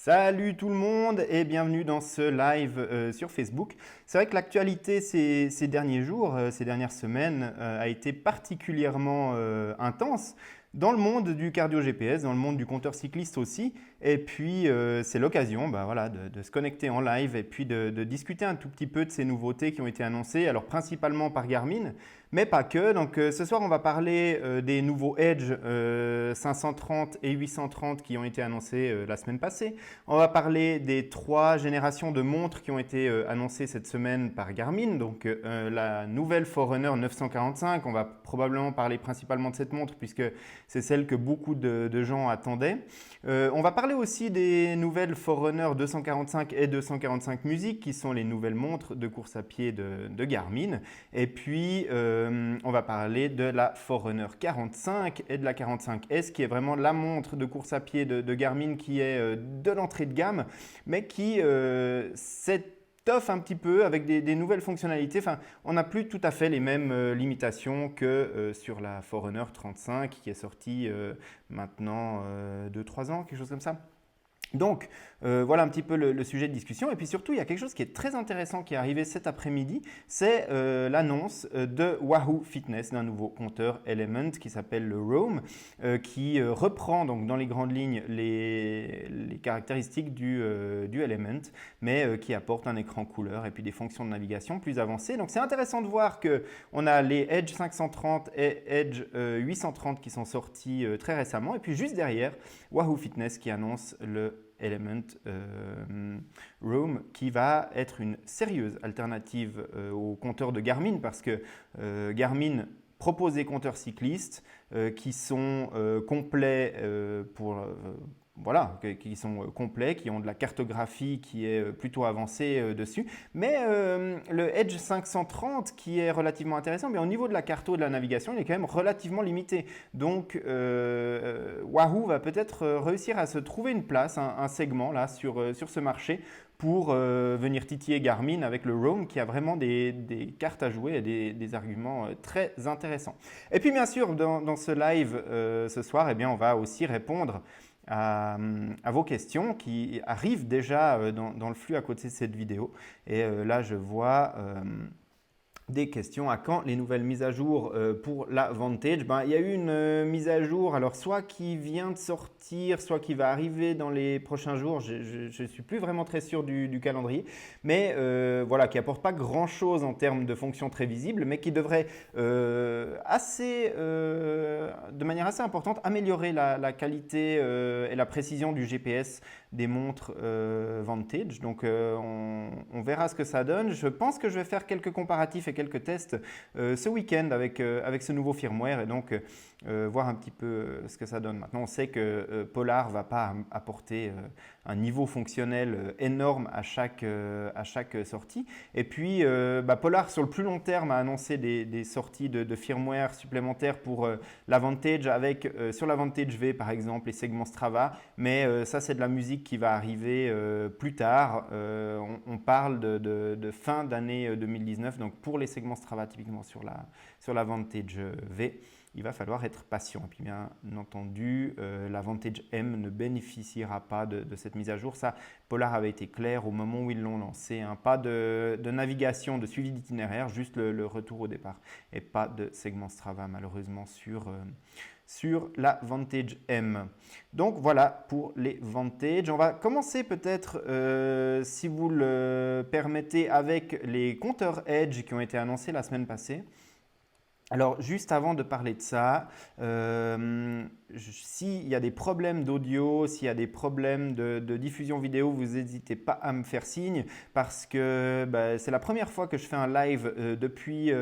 Salut tout le monde et bienvenue dans ce live sur Facebook. C'est vrai que l'actualité ces derniers jours, ces dernières semaines a été particulièrement intense dans le monde du cardio GPS, dans le monde du compteur cycliste aussi. Et puis c'est l'occasion voilà, de se connecter en live et puis de discuter un tout petit peu de ces nouveautés qui ont été annoncées, alors principalement par Garmin, mais pas que. Donc ce soir on va parler des nouveaux Edge 530 et 830 qui ont été annoncés la semaine passée. On va parler des 3 générations de montres qui ont été annoncées cette semaine par Garmin. Donc la nouvelle Forerunner 945, on va probablement parler principalement de cette montre puisque c'est celle que beaucoup de gens attendaient. On va parler aussi des nouvelles Forerunner 245 et 245 Music qui sont les nouvelles montres de course à pied de Garmin. Et puis on va parler de la Forerunner 45 et de la 45S qui est vraiment la montre de course à pied de Garmin qui est de l'entrée de gamme mais qui s'étoffe un petit peu avec des nouvelles fonctionnalités. Enfin, on n'a plus tout à fait les mêmes limitations que sur la Forerunner 35 qui est sortie maintenant 2-3 ans, quelque chose comme ça. Donc, voilà un petit peu le sujet de discussion. Et puis surtout, il y a quelque chose qui est très intéressant qui est arrivé cet après-midi. C'est l'annonce de Wahoo Fitness d'un nouveau compteur Element qui s'appelle le Roam, qui reprend donc dans les grandes lignes les caractéristiques du Element, mais qui apporte un écran couleur et puis des fonctions de navigation plus avancées. Donc, c'est intéressant de voir qu'on a les Edge 530 et Edge 830 qui sont sortis très récemment. Et puis juste derrière, Wahoo Fitness qui annonce le Element Roam qui va être une sérieuse alternative au compteur de Garmin parce que Garmin propose des compteurs cyclistes qui sont complets qui sont complets, qui ont de la cartographie qui est plutôt avancée dessus. Mais le Edge 530 qui est relativement intéressant, mais au niveau de la carto et de la navigation, il est quand même relativement limité. Donc Wahoo va peut-être réussir à se trouver une place, un segment là sur ce marché pour venir titiller Garmin avec le Roam qui a vraiment des cartes à jouer et des arguments très intéressants. Et puis bien sûr, dans ce live ce soir, eh bien, on va aussi répondre à vos questions qui arrivent déjà dans le flux à côté de cette vidéo. Et là, je vois des questions. À quand les nouvelles mises à jour pour la Vantage? Il y a eu une mise à jour, alors soit qui vient de sortir, soit qui va arriver dans les prochains jours. Je ne suis plus vraiment très sûr du calendrier, mais voilà, qui n'apporte pas grand-chose en termes de fonctions très visibles, mais qui devrait de manière assez importante améliorer la qualité et la précision du GPS des montres Vantage. Donc on verra ce que ça donne. Je pense que je vais faire quelques comparatifs et quelques tests ce week-end avec ce nouveau firmware et donc voir un petit peu ce que ça donne. Maintenant, on sait que Polar ne va pas apporter un niveau fonctionnel énorme à chaque sortie. Et puis, Polar, sur le plus long terme, a annoncé des sorties de firmware supplémentaires pour la Vantage avec, sur la Vantage V, par exemple, les segments Strava. Mais ça, c'est de la musique qui va arriver plus tard. On parle de fin d'année 2019. Donc, pour les segments Strava, typiquement sur la Vantage V, il va falloir être patient. Et puis bien entendu, la Vantage M ne bénéficiera pas de cette mise à jour. Ça, Polar avait été clair au moment où ils l'ont lancé. Hein. Pas de navigation, de suivi d'itinéraire, juste le retour au départ. Et pas de segment Strava malheureusement sur la Vantage M. Donc voilà pour les Vantage. On va commencer peut-être, si vous le permettez, avec les compteurs Edge qui ont été annoncés la semaine passée. Alors, juste avant de parler de ça, s'il y a des problèmes d'audio, s'il y a des problèmes de diffusion vidéo, vous n'hésitez pas à me faire signe parce que c'est la première fois que je fais un live depuis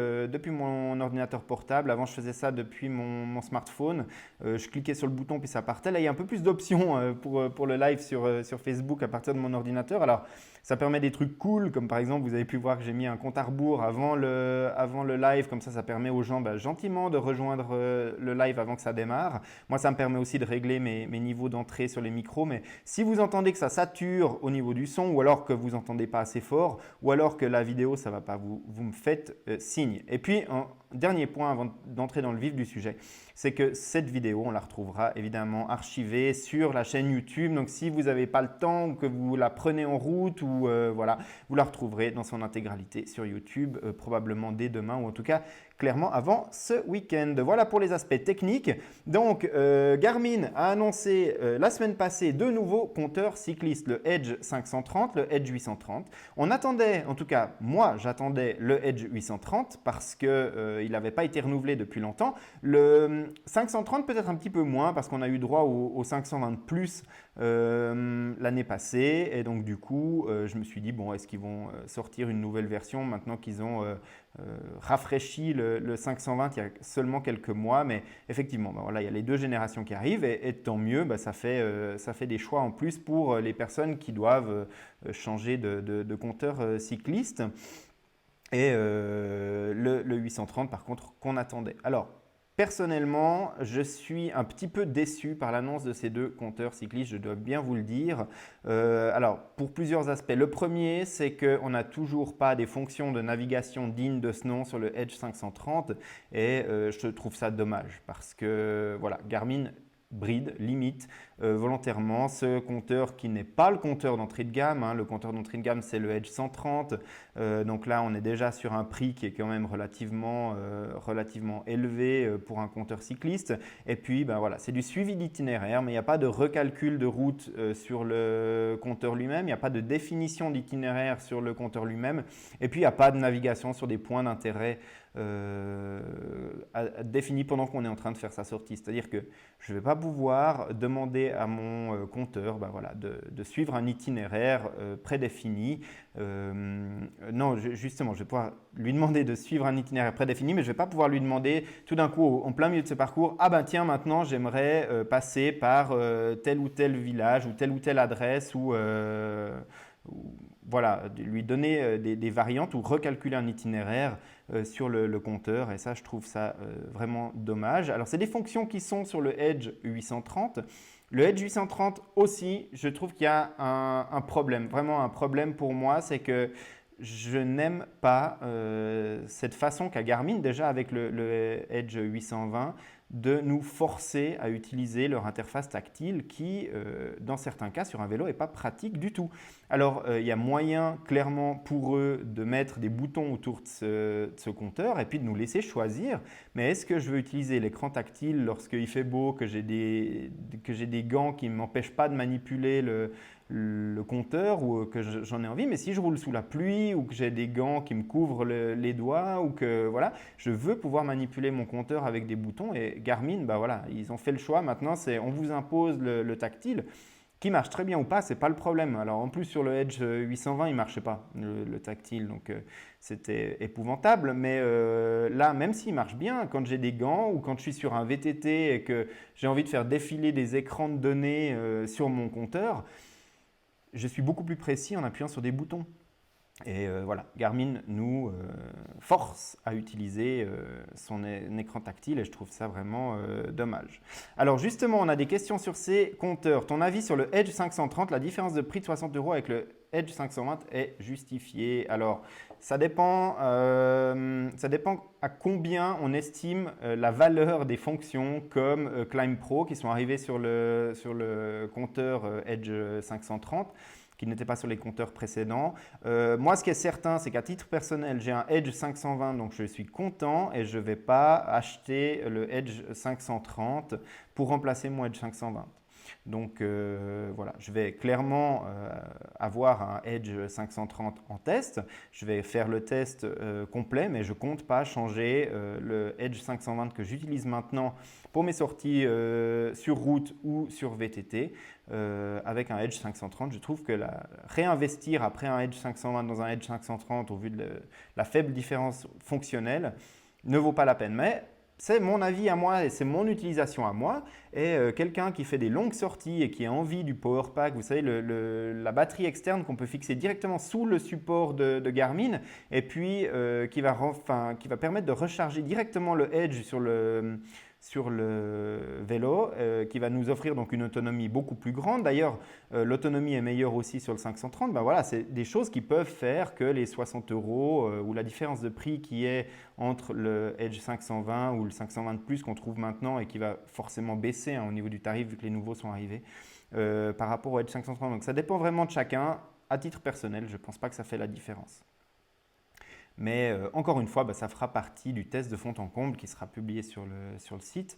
mon ordinateur portable. Avant, je faisais ça depuis mon smartphone. Je cliquais sur le bouton puis ça partait. Là, il y a un peu plus d'options pour le live sur Facebook à partir de mon ordinateur. Alors, ça permet des trucs cool, comme par exemple, vous avez pu voir que j'ai mis un compte à rebours avant le live. Comme ça permet aux gens gentiment de rejoindre le live avant que ça démarre. Moi, ça me permet aussi de régler mes niveaux d'entrée sur les micros. Mais si vous entendez que ça sature au niveau du son ou alors que vous n'entendez pas assez fort ou alors que la vidéo, ça ne va pas, vous me faites signe. Et puis, dernier point avant d'entrer dans le vif du sujet, c'est que cette vidéo, on la retrouvera évidemment archivée sur la chaîne YouTube. Donc si vous n'avez pas le temps ou que vous la prenez en route, ou voilà, vous la retrouverez dans son intégralité sur YouTube, probablement dès demain, ou en tout cas clairement avant ce week-end. Voilà pour les aspects techniques. Donc Garmin a annoncé la semaine passée deux nouveaux compteurs cyclistes, le Edge 530, le Edge 830. On attendait, en tout cas moi j'attendais le Edge 830 parce qu'il n'avait pas été renouvelé depuis longtemps. Le 530 peut-être un petit peu moins parce qu'on a eu droit au 520 plus l'année passée, et donc du coup je me suis dit bon, est-ce qu'ils vont sortir une nouvelle version maintenant qu'ils ont rafraîchi le 520 il y a seulement quelques mois. Mais effectivement, voilà, il y a les deux générations qui arrivent, et tant mieux, ça fait des choix en plus pour les personnes qui doivent changer de compteur cycliste. Et le 830 par contre qu'on attendait. Alors personnellement, je suis un petit peu déçu par l'annonce de ces deux compteurs cyclistes, je dois bien vous le dire. Alors, pour plusieurs aspects. Le premier, c'est qu'on n'a toujours pas des fonctions de navigation dignes de ce nom sur le Edge 530, et je trouve ça dommage parce que voilà, Garmin bride, limite volontairement ce compteur qui n'est pas le compteur d'entrée de gamme. Le compteur d'entrée de gamme, c'est le Edge 130. Donc là, on est déjà sur un prix qui est quand même relativement élevé pour un compteur cycliste. Et puis, voilà, c'est du suivi d'itinéraire, mais il n'y a pas de recalcul de route sur le compteur lui-même. Il n'y a pas de définition d'itinéraire sur le compteur lui-même. Et puis, il n'y a pas de navigation sur des points d'intérêt définis pendant qu'on est en train de faire sa sortie. C'est-à-dire que je ne vais pas pouvoir demander à mon compteur voilà, de suivre un itinéraire prédéfini. Non, justement, je vais pouvoir lui demander de suivre un itinéraire prédéfini, mais je ne vais pas pouvoir lui demander tout d'un coup, en plein milieu de ce parcours, ah ben tiens, maintenant j'aimerais passer par tel ou tel village ou telle adresse, ou voilà, lui donner des variantes ou recalculer un itinéraire sur le compteur, et ça je trouve ça vraiment dommage. Alors c'est des fonctions qui sont sur le Edge 830. Le Edge 830 aussi, je trouve qu'il y a un problème, vraiment un problème pour moi, c'est que je n'aime pas cette façon qu'a Garmin, déjà avec le Edge 820, de nous forcer à utiliser leur interface tactile qui, dans certains cas, sur un vélo, n'est pas pratique du tout. Alors, il y a moyen, clairement, pour eux de mettre des boutons autour de ce compteur et puis de nous laisser choisir. Mais est-ce que je veux utiliser l'écran tactile lorsqu'il fait beau, que j'ai des gants qui ne m'empêchent pas de manipuler le compteur, ou que j'en ai envie, mais si je roule sous la pluie ou que j'ai des gants qui me couvrent les doigts, ou que voilà, je veux pouvoir manipuler mon compteur avec des boutons. Et Garmin, voilà, ils ont fait le choix. Maintenant, on vous impose le tactile, qui marche très bien ou pas, c'est pas le problème. Alors en plus sur le Edge 820, il marchait pas le tactile, donc c'était épouvantable. Mais là, même s'il marche bien, quand j'ai des gants ou quand je suis sur un VTT et que j'ai envie de faire défiler des écrans de données sur mon compteur, je suis beaucoup plus précis en appuyant sur des boutons. Et voilà, Garmin nous force à utiliser son écran tactile, et je trouve ça vraiment dommage. Alors justement, on a des questions sur ces compteurs. Ton avis sur le Edge 530, la différence de prix de 60 € avec le Edge 520 est justifiée? Alors, ça dépend à combien on estime la valeur des fonctions comme Climb Pro qui sont arrivées sur le compteur Edge 530. Qui n'était pas sur les compteurs précédents. Moi, ce qui est certain, c'est qu'à titre personnel, j'ai un Edge 520, donc je suis content, et je ne vais pas acheter le Edge 530 pour remplacer mon Edge 520. Donc voilà, je vais clairement avoir un Edge 530 en test. Je vais faire le test complet, mais je ne compte pas changer le Edge 520 que j'utilise maintenant pour mes sorties sur route ou sur VTT avec un Edge 530. Je trouve que réinvestir après un Edge 520 dans un Edge 530 au vu de la faible différence fonctionnelle ne vaut pas la peine. Mais c'est mon avis à moi et c'est mon utilisation à moi. Et quelqu'un qui fait des longues sorties et qui a envie du Power Pack, vous savez, la batterie externe qu'on peut fixer directement sous le support de Garmin, et puis qui va permettre de recharger directement le Edge sur le vélo qui va nous offrir donc une autonomie beaucoup plus grande. D'ailleurs, l'autonomie est meilleure aussi sur le 530. Ben voilà, c'est des choses qui peuvent faire que les 60 euros ou la différence de prix qui est entre le Edge 520 ou le 520 Plus qu'on trouve maintenant et qui va forcément baisser au niveau du tarif vu que les nouveaux sont arrivés par rapport au Edge 530. Donc ça dépend vraiment de chacun. À titre personnel, je ne pense pas que ça fait la différence. Mais encore une fois, ça fera partie du test de fond en comble qui sera publié sur le site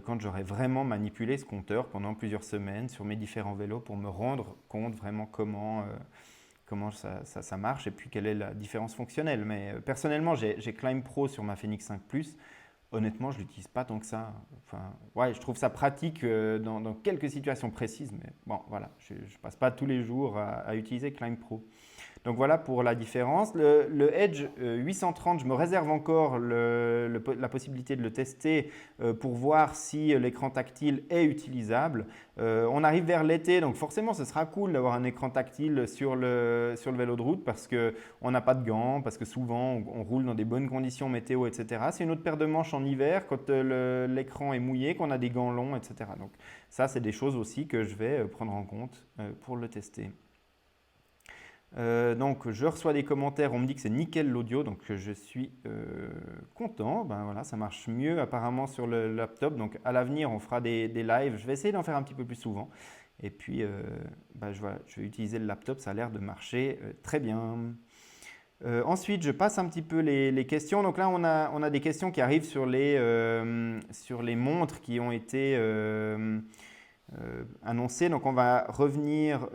quand j'aurai vraiment manipulé ce compteur pendant plusieurs semaines sur mes différents vélos pour me rendre compte vraiment comment ça marche et puis quelle est la différence fonctionnelle. Mais personnellement, j'ai Climb Pro sur ma Fenix 5 Plus. Honnêtement, je ne l'utilise pas tant que ça. Enfin, ouais, je trouve ça pratique dans quelques situations précises, mais bon, voilà, je ne passe pas tous les jours à utiliser Climb Pro. Donc voilà pour la différence. Le Edge 830, je me réserve encore la possibilité de le tester pour voir si l'écran tactile est utilisable. On arrive vers l'été, donc forcément ce sera cool d'avoir un écran tactile sur le vélo de route parce qu'on n'a pas de gants, parce que souvent on roule dans des bonnes conditions météo, etc. C'est une autre paire de manches en hiver quand l'écran est mouillé, qu'on a des gants longs, etc. Donc ça, c'est des choses aussi que je vais prendre en compte pour le tester. Donc je reçois des commentaires, on me dit que c'est nickel l'audio, donc je suis content. Ben voilà, ça marche mieux apparemment sur le laptop. Donc à l'avenir, on fera des lives. Je vais essayer d'en faire un petit peu plus souvent. Et puis je vais utiliser le laptop, ça a l'air de marcher très bien. Ensuite, je passe un petit peu les questions. Donc là, on a des questions qui arrivent sur les montres qui ont été annoncées. Donc on va revenir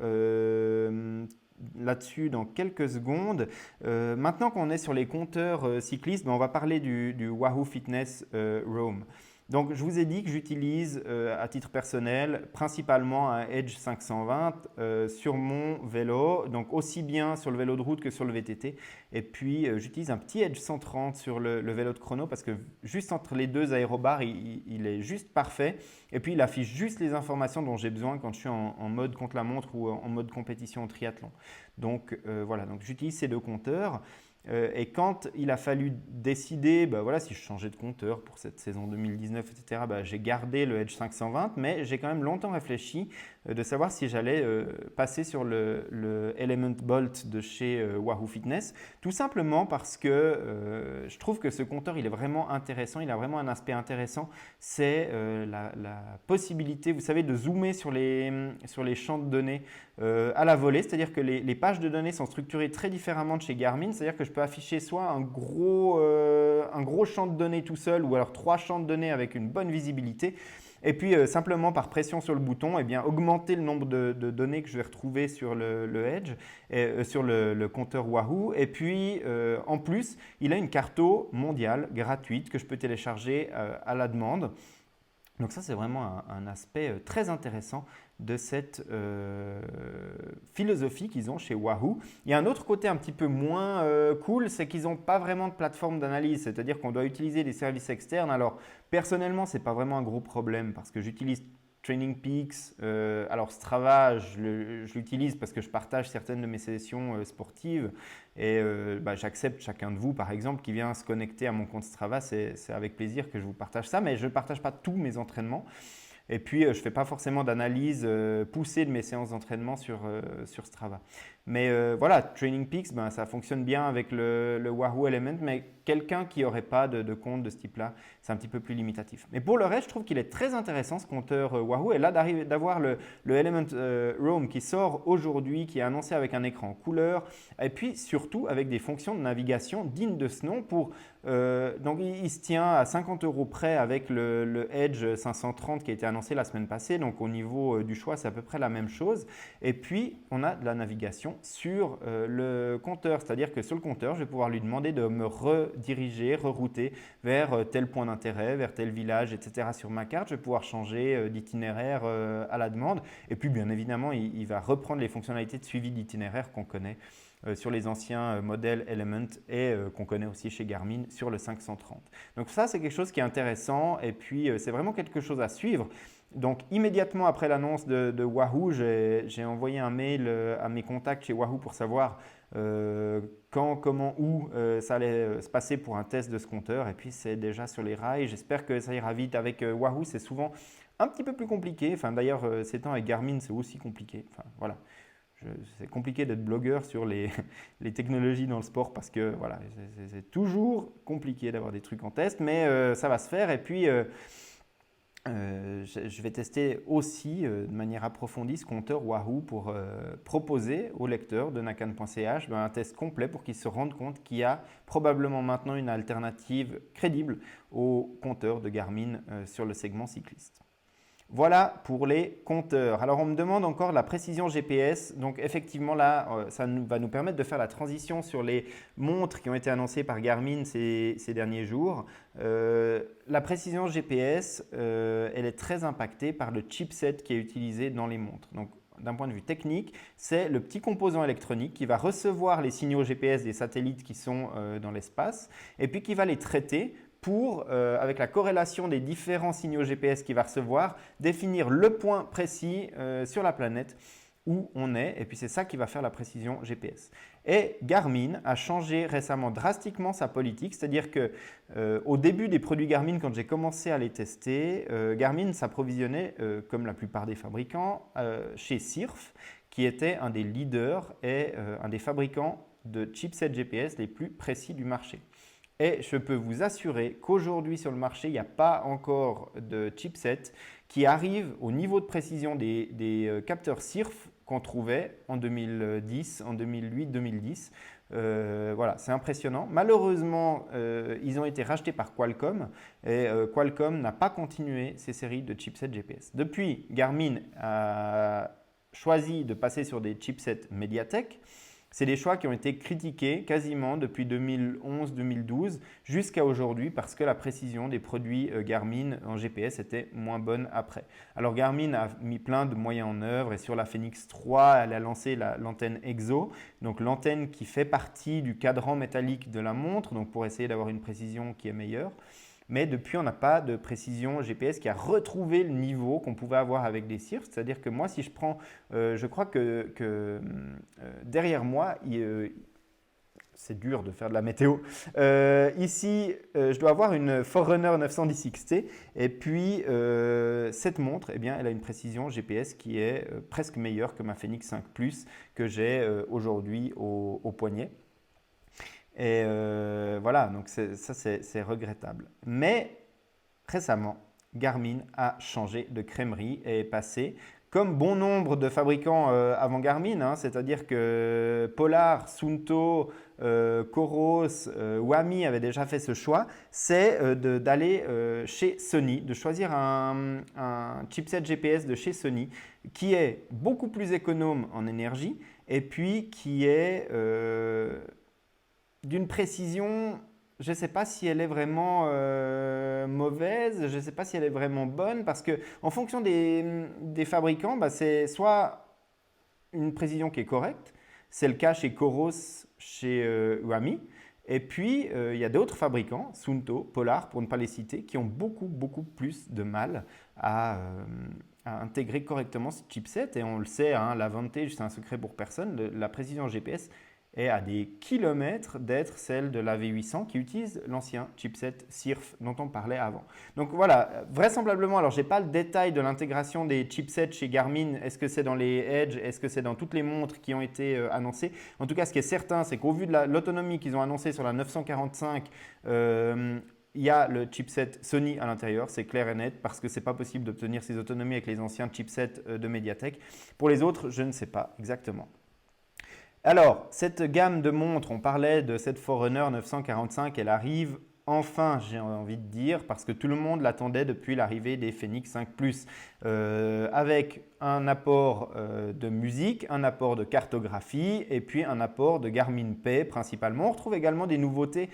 là-dessus dans quelques secondes. Maintenant qu'on est sur les compteurs cyclistes, on va parler du Wahoo Fitness Roam. Donc je vous ai dit que j'utilise à titre personnel principalement un Edge 520 sur mon vélo, donc aussi bien sur le vélo de route que sur le VTT. Et puis j'utilise un petit Edge 130 sur le vélo de chrono parce que juste entre les deux aérobars, il est juste parfait. Et puis il affiche juste les informations dont j'ai besoin quand je suis en mode contre-la-montre ou en mode compétition au triathlon. Donc voilà, donc j'utilise ces deux compteurs. Et quand il a fallu décider si je changeais de compteur pour cette saison 2019, etc., j'ai gardé le Edge 520, mais j'ai quand même longtemps réfléchi de savoir si j'allais passer sur le Element Bolt de chez Wahoo Fitness, tout simplement parce que je trouve que ce compteur il est vraiment intéressant, il a vraiment un aspect intéressant, c'est la possibilité, vous savez, de zoomer sur les champs de données à la volée, c'est-à-dire que les pages de données sont structurées très différemment de chez Garmin, c'est-à-dire que je peux afficher soit un gros champ de données tout seul ou alors 3 champs de données avec une bonne visibilité. Et puis simplement par pression sur le bouton, augmenter le nombre de données que je vais retrouver sur le Edge, sur le compteur Wahoo. Et puis en plus, il a une carto mondiale gratuite que je peux télécharger à la demande. Donc ça, c'est vraiment un aspect très intéressant de cette philosophie qu'ils ont chez Wahoo. Il y a un autre côté un petit peu moins cool, c'est qu'ils n'ont pas vraiment de plateforme d'analyse, c'est-à-dire qu'on doit utiliser des services externes. Alors personnellement, ce n'est pas vraiment un gros problème parce que j'utilise Training Peaks. Alors Strava, je l'utilise parce que je partage certaines de mes sessions sportives et j'accepte chacun de vous, par exemple, qui vient se connecter à mon compte Strava. C'est avec plaisir que je vous partage ça, mais je ne partage pas tous mes entraînements. Et puis, je ne fais pas forcément d'analyse poussée de mes séances d'entraînement sur Strava. Mais voilà, Training Peaks, ça fonctionne bien avec le Wahoo Element, mais quelqu'un qui n'aurait pas de compte de ce type-là, c'est un petit peu plus limitatif. Mais pour le reste, je trouve qu'il est très intéressant ce compteur Wahoo. Et là, d'avoir le Element Roam qui sort aujourd'hui, qui est annoncé avec un écran couleur, et puis surtout avec des fonctions de navigation dignes de ce nom. Donc, il se tient à 50 € près avec le Edge 530 qui a été annoncé la semaine passée. Donc, au niveau du choix, c'est à peu près la même chose. Et puis, on a de la navigation sur le compteur, c'est-à-dire que sur le compteur, je vais pouvoir lui demander de me rediriger, rerouter vers tel point d'intérêt, vers tel village, etc. sur ma carte. Je vais pouvoir changer d'itinéraire à la demande. Et puis, bien évidemment, il va reprendre les fonctionnalités de suivi d'itinéraire qu'on connaît sur les anciens modèles Element et qu'on connaît aussi chez Garmin sur le 530. Donc ça, c'est quelque chose qui est intéressant et puis c'est vraiment quelque chose à suivre. Donc immédiatement après l'annonce de Wahoo, j'ai envoyé un mail à mes contacts chez Wahoo pour savoir quand, comment, où ça allait se passer pour un test de ce compteur. Et puis c'est déjà sur les rails. J'espère que ça ira vite. Avec Wahoo, c'est souvent un petit peu plus compliqué. Enfin, d'ailleurs, ces temps avec Garmin, c'est aussi compliqué. Enfin, voilà. C'est compliqué d'être blogueur sur les technologies dans le sport parce que voilà, c'est toujours compliqué d'avoir des trucs en test, mais ça va se faire. Et puis, je vais tester aussi de manière approfondie ce compteur Wahoo pour proposer aux lecteurs de nakan.ch un test complet pour qu'ils se rendent compte qu'il y a probablement maintenant une alternative crédible au compteur de Garmin sur le segment cycliste. Voilà pour les compteurs. Alors on me demande encore la précision GPS. Donc effectivement là, ça va nous permettre de faire la transition sur les montres qui ont été annoncées par Garmin ces derniers jours. La précision GPS, elle est très impactée par le chipset qui est utilisé dans les montres. Donc d'un point de vue technique, c'est le petit composant électronique qui va recevoir les signaux GPS des satellites qui sont dans l'espace et puis qui va les traiter pour, avec la corrélation des différents signaux GPS qu'il va recevoir, définir le point précis sur la planète où on est. Et puis c'est ça qui va faire la précision GPS. Et Garmin a changé récemment drastiquement sa politique, c'est-à-dire qu'au début des produits Garmin, quand j'ai commencé à les tester, Garmin s'approvisionnait, comme la plupart des fabricants, chez Sirf, qui était un des leaders et un des fabricants de chipsets GPS les plus précis du marché. Et je peux vous assurer qu'aujourd'hui sur le marché, il n'y a pas encore de chipset qui arrive au niveau de précision des capteurs Sirf qu'on trouvait en 2010, en 2008, 2010. Voilà, c'est impressionnant. Malheureusement, ils ont été rachetés par Qualcomm et Qualcomm n'a pas continué ces séries de chipsets GPS. Depuis, Garmin a choisi de passer sur des chipsets Mediatek. C'est des choix qui ont été critiqués quasiment depuis 2011-2012 jusqu'à aujourd'hui parce que la précision des produits Garmin en GPS était moins bonne après. Alors Garmin a mis plein de moyens en œuvre et sur la Fenix 3, elle a lancé l'antenne EXO, donc l'antenne qui fait partie du cadran métallique de la montre, donc pour essayer d'avoir une précision qui est meilleure. Mais depuis, on n'a pas de précision GPS qui a retrouvé le niveau qu'on pouvait avoir avec des Sirf. C'est-à-dire que moi, si je prends, je crois que derrière moi, c'est dur de faire de la météo. Ici, je dois avoir une Forerunner 910 XT. Et puis, cette montre, eh bien, elle a une précision GPS qui est presque meilleure que ma Fenix 5 Plus que j'ai aujourd'hui au poignet. Et voilà, donc ça c'est regrettable. Mais récemment, Garmin a changé de crèmerie et est passé, comme bon nombre de fabricants avant Garmin, hein, c'est-à-dire que Polar, Suunto, Coros, Wami avaient déjà fait ce choix, c'est d'aller chez Sony, de choisir un chipset GPS de chez Sony qui est beaucoup plus économe en énergie et puis qui est d'une précision, je ne sais pas si elle est vraiment mauvaise, je ne sais pas si elle est vraiment bonne, parce qu'en fonction des fabricants, bah, c'est soit une précision qui est correcte, c'est le cas chez Coros, chez Wami, et puis il y a d'autres fabricants, Suunto, Polar, pour ne pas les citer, qui ont beaucoup plus de mal à intégrer correctement ce chipset, et on le sait, hein, l'Avantage, c'est un secret pour personne, la précision GPS est à des kilomètres d'être celle de la V800 qui utilise l'ancien chipset Sirf dont on parlait avant. Donc voilà, vraisemblablement, alors je n'ai pas le détail de l'intégration des chipsets chez Garmin, est-ce que c'est dans les Edge, est-ce que c'est dans toutes les montres qui ont été annoncées. En tout cas, ce qui est certain, c'est qu'au vu de l'autonomie qu'ils ont annoncée sur la 945, il y a le chipset Sony à l'intérieur, c'est clair et net, parce que ce n'est pas possible d'obtenir ces autonomies avec les anciens chipsets de Mediatek. Pour les autres, je ne sais pas exactement. Alors, cette gamme de montres, on parlait de cette Forerunner 945, elle arrive enfin, j'ai envie de dire, parce que tout le monde l'attendait depuis l'arrivée des Fenix 5 Plus, avec un apport de musique, un apport de cartographie et puis un apport de Garmin Pay principalement. On retrouve également des nouveautés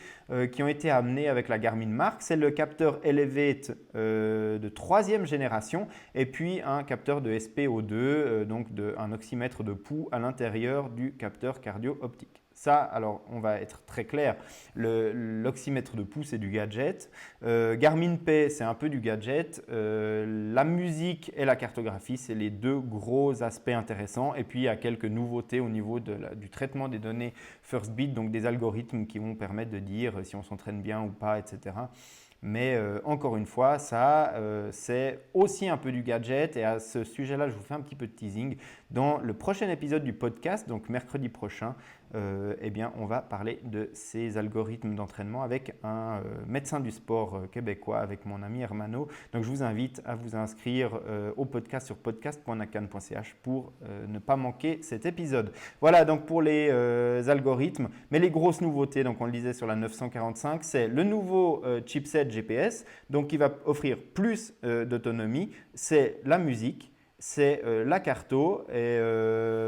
qui ont été amenées avec la Garmin Mark. C'est le capteur Elevate de 3e génération et puis un capteur de SPO2, donc un oxymètre de pouls à l'intérieur du capteur cardio-optique. Ça, alors on va être très clair, l'oxymètre de pouce c'est du gadget, Garmin Pay c'est un peu du gadget, la musique et la cartographie c'est les deux gros aspects intéressants et puis il y a quelques nouveautés au niveau du traitement des données FirstBeat, donc des algorithmes qui vont permettre de dire si on s'entraîne bien ou pas, etc. Mais encore une fois, ça, c'est aussi un peu du gadget. Et à ce sujet-là, je vous fais un petit peu de teasing. Dans le prochain épisode du podcast, donc mercredi prochain, eh bien, on va parler de ces algorithmes d'entraînement avec un médecin du sport québécois, avec mon ami Hermano. Donc, je vous invite à vous inscrire au podcast sur podcast.nakan.ch pour ne pas manquer cet épisode. Voilà donc pour les algorithmes. Mais les grosses nouveautés, donc on le disait sur la 945, c'est le nouveau chipset GPS, donc qui va offrir plus d'autonomie. C'est la musique. C'est la carto et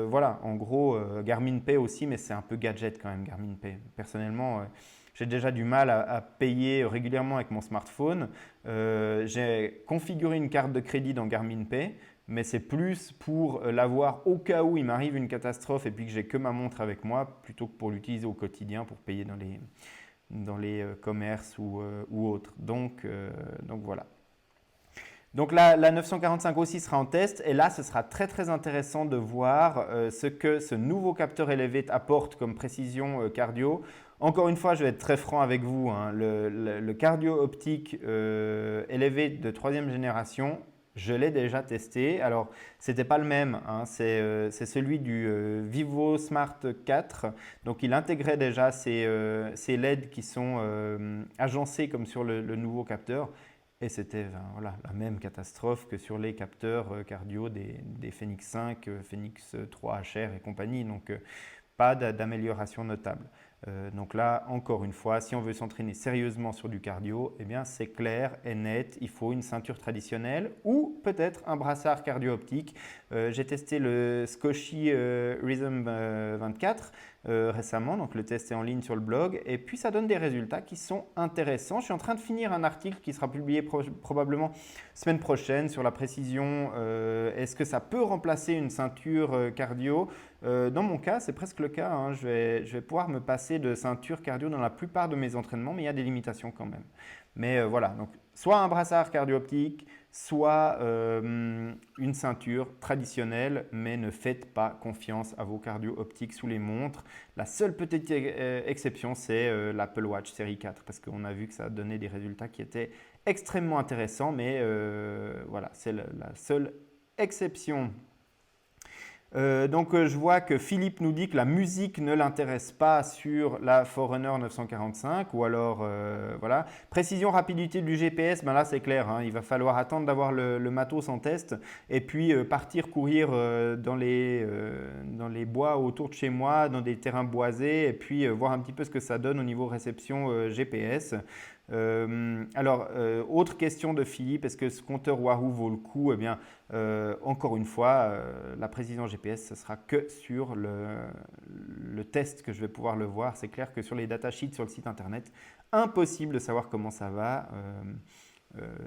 voilà, en gros, Garmin Pay aussi, mais c'est un peu gadget quand même, Garmin Pay. Personnellement, j'ai déjà du mal à payer régulièrement avec mon smartphone. J'ai configuré une carte de crédit dans Garmin Pay, mais c'est plus pour l'avoir au cas où il m'arrive une catastrophe et puis que j'ai que ma montre avec moi, plutôt que pour l'utiliser au quotidien pour payer dans les commerces ou autres. Donc voilà. Donc la 945 aussi sera en test et là, ce sera très très intéressant de voir ce que ce nouveau capteur Elevate apporte comme précision cardio. Encore une fois, je vais être très franc avec vous, hein, le cardio optique Elevate de 3e génération, je l'ai déjà testé. Alors, ce n'était pas le même, hein, c'est celui du Vivo Smart 4. Donc, il intégrait déjà ces LED qui sont agencés comme sur le nouveau capteur. Et c'était voilà, la même catastrophe que sur les capteurs cardio des Fenix 5, Fenix 3 HR et compagnie. Donc, pas d'amélioration notable. Donc là, encore une fois, si on veut s'entraîner sérieusement sur du cardio, eh bien c'est clair et net, il faut une ceinture traditionnelle ou peut-être un brassard cardio-optique. J'ai testé le Scoshy Rhythm 24 récemment, donc le test est en ligne sur le blog et puis ça donne des résultats qui sont intéressants. Je suis en train de finir un article qui sera publié probablement semaine prochaine sur la précision. Est-ce que ça peut remplacer une ceinture cardio? Dans mon cas, c'est presque le cas, hein. Je vais pouvoir me passer de ceinture cardio dans la plupart de mes entraînements, mais il y a des limitations quand même. Mais voilà, donc soit un brassard cardio-optique, soit une ceinture traditionnelle, mais ne faites pas confiance à vos cardio-optiques sous les montres. La seule petite exception, c'est l'Apple Watch série 4, parce qu'on a vu que ça a donné des résultats qui étaient extrêmement intéressants, mais voilà, c'est la seule exception. Donc je vois que Philippe nous dit que la musique ne l'intéresse pas sur la Forerunner 945 ou alors voilà. Précision, rapidité du GPS, ben là c'est clair, hein, il va falloir attendre d'avoir le matos en test et puis partir courir dans les bois autour de chez moi, dans des terrains boisés et puis voir un petit peu ce que ça donne au niveau réception GPS. Autre question de Philippe, est-ce que ce compteur Wahoo vaut le coup? Eh bien, encore une fois, la précision GPS, ce sera que sur le test que je vais pouvoir le voir. C'est clair que sur les datasheets sur le site internet, impossible de savoir comment ça va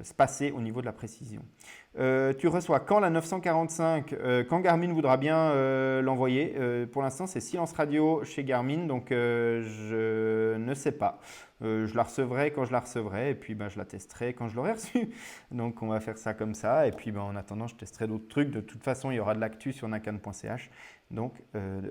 se passer au niveau de la précision. Tu reçois quand la 945? Quand Garmin voudra bien l'envoyer. Pour l'instant, c'est silence radio chez Garmin, donc je ne sais pas. Je la recevrai quand je la recevrai et puis je la testerai quand je l'aurai reçue. Donc on va faire ça comme ça et puis en attendant je testerai d'autres trucs. De toute façon il y aura de l'actu sur nakan.ch. Donc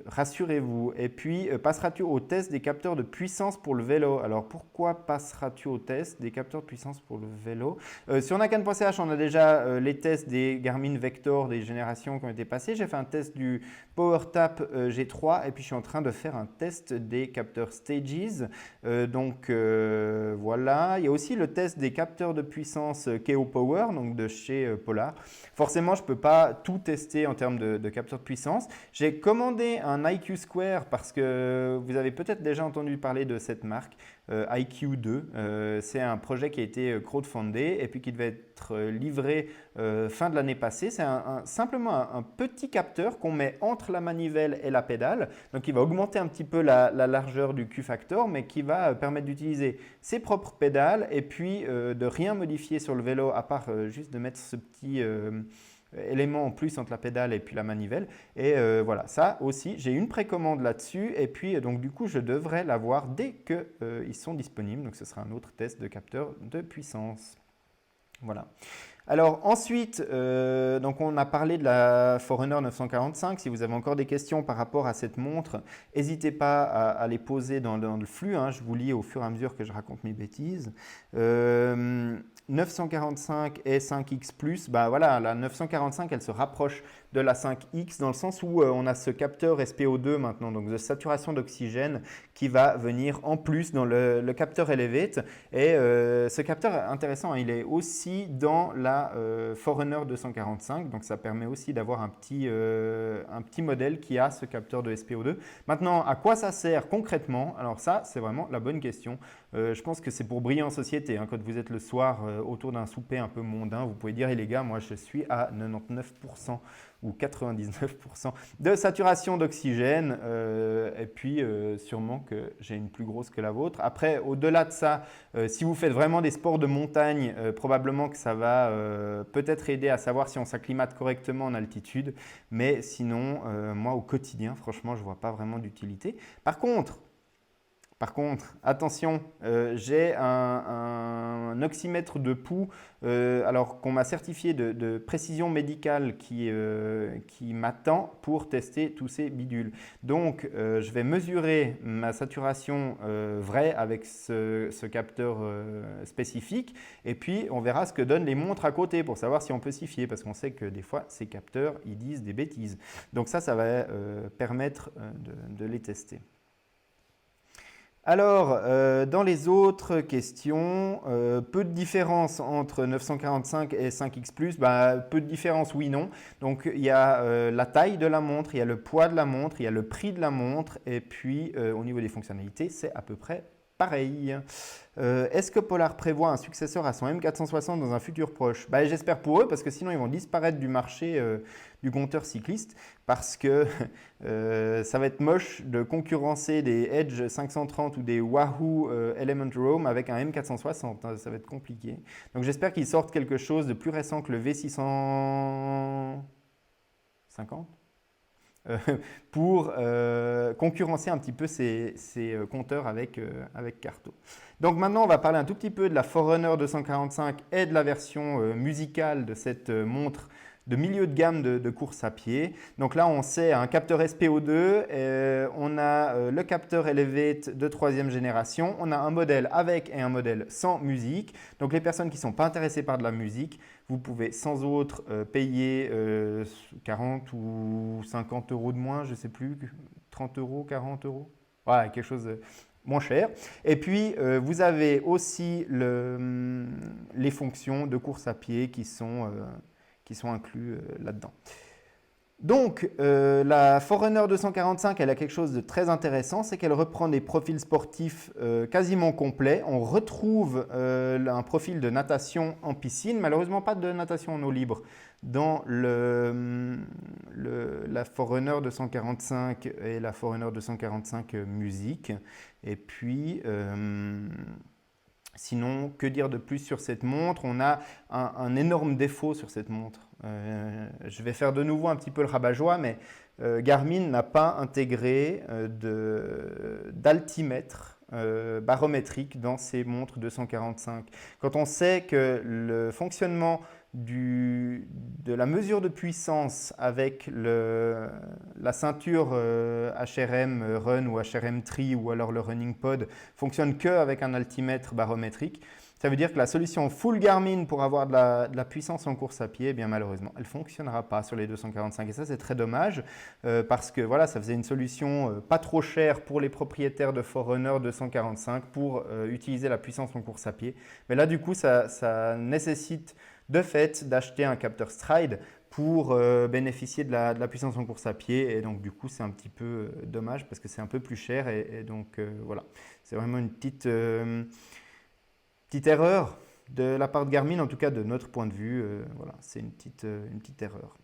rassurez-vous. Et puis passeras-tu au test des capteurs de puissance pour le vélo? Alors pourquoi passeras-tu au test des capteurs de puissance pour le vélo? Sur nakan.ch on a déjà les tests des Garmin Vector des générations qui ont été passées. J'ai fait un test du PowerTap G3 et puis je suis en train de faire un test des capteurs Stages. Voilà, il y a aussi le test des capteurs de puissance KO Power, donc de chez Polar. Forcément, je ne peux pas tout tester en termes de capteurs de puissance. J'ai commandé un IQ Square parce que vous avez peut-être déjà entendu parler de cette marque, IQ2. C'est un projet qui a été crowdfundé et puis qui devait être livré fin de l'année passée. C'est simplement un petit capteur qu'on met entre la manivelle et la pédale. Donc, il va augmenter un petit peu la largeur du Q-Factor, mais qui va permettre d'utiliser ses propres pédales et puis de rien modifier sur le vélo à part juste de mettre ce petit élément en plus entre la pédale et puis la manivelle. Et voilà, ça aussi, j'ai une précommande là-dessus. Et puis, donc du coup, je devrais l'avoir dès qu'ils sont disponibles. Donc, ce sera un autre test de capteur de puissance. Voilà. Alors ensuite, donc on a parlé de la Forerunner 945. Si vous avez encore des questions par rapport à cette montre, n'hésitez pas à les poser dans le flux, hein. Je vous lis au fur et à mesure que je raconte mes bêtises. 945 et 5X Plus, bah voilà, la 945 elle se rapproche de la 5X dans le sens où on a ce capteur SPO2 maintenant, donc de saturation d'oxygène qui va venir en plus dans le capteur Elevate. Et ce capteur intéressant, hein, il est aussi dans la Forerunner 245, donc ça permet aussi d'avoir un petit modèle qui a ce capteur de SPO2. Maintenant, à quoi ça sert concrètement? Alors ça, c'est vraiment la bonne question. Je pense que c'est pour briller en société, hein. Quand vous êtes le soir autour d'un souper un peu mondain, vous pouvez dire, hey, les gars, moi je suis à 99% ou 99% de saturation d'oxygène, et puis sûrement que j'ai une plus grosse que la vôtre. Après, au-delà de ça, si vous faites vraiment des sports de montagne, probablement que ça va peut-être aider à savoir si on s'acclimate correctement en altitude, mais sinon, moi au quotidien, franchement, je ne vois pas vraiment d'utilité. Par contre, attention, j'ai un oxymètre de pouls alors qu'on m'a certifié de précision médicale qui m'attend pour tester tous ces bidules. Donc, je vais mesurer ma saturation vraie avec ce capteur spécifique et puis on verra ce que donnent les montres à côté pour savoir si on peut s'y fier parce qu'on sait que des fois, ces capteurs, ils disent des bêtises. Donc ça va permettre de les tester. Alors, dans les autres questions, peu de différence entre 945 et 5X Plus, peu de différence, oui, non. Donc, il y a la taille de la montre, il y a le poids de la montre, il y a le prix de la montre, et puis au niveau des fonctionnalités, c'est à peu près pareil. Est-ce que Polar prévoit un successeur à son M460 dans un futur proche? J'espère pour eux, parce que sinon ils vont disparaître du marché du compteur cycliste, parce que ça va être moche de concurrencer des Edge 530 ou des Wahoo Element Roam avec un M460, hein, ça va être compliqué. Donc j'espère qu'ils sortent quelque chose de plus récent que le V650 pour concurrencer un petit peu ces compteurs avec Carto. Donc maintenant, on va parler un tout petit peu de la Forerunner 245 et de la version musicale de cette montre de milieu de gamme de course à pied. Donc là, on sait un capteur SPO2, on a le capteur Elevate de 3e génération, on a un modèle avec et un modèle sans musique. Donc les personnes qui ne sont pas intéressées par de la musique, vous pouvez sans autre payer 40 ou 50 euros de moins, je ne sais plus, 30 euros, 40 euros, ouais, quelque chose de moins cher. Et puis, vous avez aussi les fonctions de course à pied qui sont inclus là-dedans. Donc, la Forerunner 245, elle a quelque chose de très intéressant, c'est qu'elle reprend des profils sportifs quasiment complets. On retrouve un profil de natation en piscine, malheureusement pas de natation en eau libre dans la Forerunner 245 et la Forerunner 245 musique. Et puis, sinon, que dire de plus sur cette montre? On a un énorme défaut sur cette montre. Je vais faire de nouveau un petit peu le rabat-joie, mais Garmin n'a pas intégré d'altimètre barométrique dans ses montres 245. Quand on sait que le fonctionnement de la mesure de puissance avec la ceinture HRM Run ou HRM Tri ou alors le Running Pod fonctionne qu'avec un altimètre barométrique, ça veut dire que la solution full Garmin pour avoir de la puissance en course à pied, eh bien malheureusement, elle ne fonctionnera pas sur les 245. Et ça, c'est très dommage parce que voilà, ça faisait une solution pas trop chère pour les propriétaires de Forerunner 245 pour utiliser la puissance en course à pied. Mais là, du coup, ça nécessite de fait d'acheter un capteur Stride pour bénéficier de la puissance en course à pied. Et donc, du coup, c'est un petit peu dommage parce que c'est un peu plus cher. Et donc, voilà, c'est vraiment une petite erreur de la part de Garmin, en tout cas de notre point de vue. Voilà, c'est une petite erreur.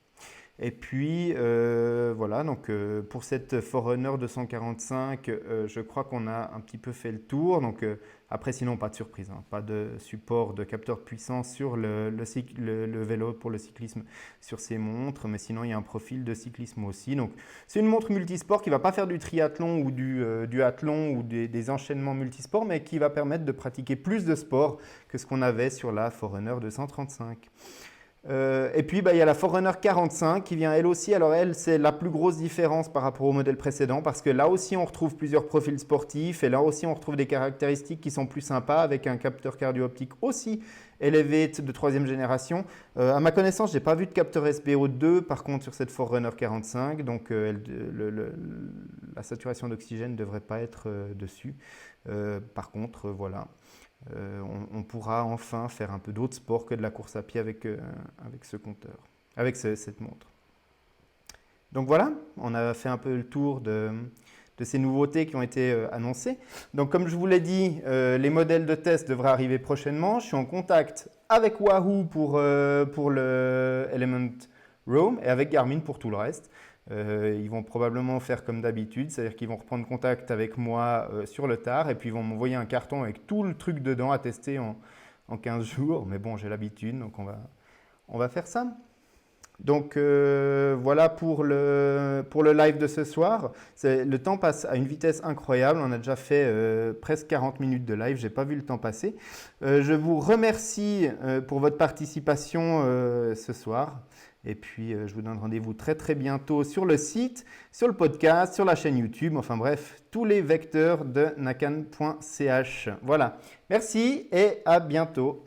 Et puis voilà, donc pour cette Forerunner 245, je crois qu'on a un petit peu fait le tour. Donc après, sinon, pas de surprise, hein, pas de support de capteur de puissance sur le vélo pour le cyclisme sur ces montres, mais sinon il y a un profil de cyclisme aussi. Donc c'est une montre multisport qui ne va pas faire du triathlon ou du athlon ou des enchaînements multisports, mais qui va permettre de pratiquer plus de sport que ce qu'on avait sur la Forerunner 235. Et puis, il y a la Forerunner 45 qui vient elle aussi. Alors elle, c'est la plus grosse différence par rapport au modèle précédent parce que là aussi, on retrouve plusieurs profils sportifs et là aussi, on retrouve des caractéristiques qui sont plus sympas avec un capteur cardio-optique aussi élevé de troisième génération. À ma connaissance, je n'ai pas vu de capteur SPO2 par contre sur cette Forerunner 45, donc la saturation d'oxygène ne devrait pas être dessus. Par contre, voilà. On pourra enfin faire un peu d'autres sports que de la course à pied avec ce compteur, avec cette montre. Donc voilà, on a fait un peu le tour de ces nouveautés qui ont été annoncées. Donc comme je vous l'ai dit, les modèles de test devraient arriver prochainement. Je suis en contact avec Wahoo pour le Element Roam et avec Garmin pour tout le reste. Ils vont probablement faire comme d'habitude, c'est-à-dire qu'ils vont reprendre contact avec moi sur le tard et puis ils vont m'envoyer un carton avec tout le truc dedans à tester en 15 jours. Mais bon, j'ai l'habitude, donc on va faire ça. Donc voilà pour le live de ce soir. Le temps passe à une vitesse incroyable. On a déjà fait presque 40 minutes de live. Je n'ai pas vu le temps passer. Je vous remercie pour votre participation ce soir. Et puis, je vous donne rendez-vous très très bientôt sur le site, sur le podcast, sur la chaîne YouTube. Enfin bref, tous les vecteurs de nakan.ch. Voilà. Merci et à bientôt.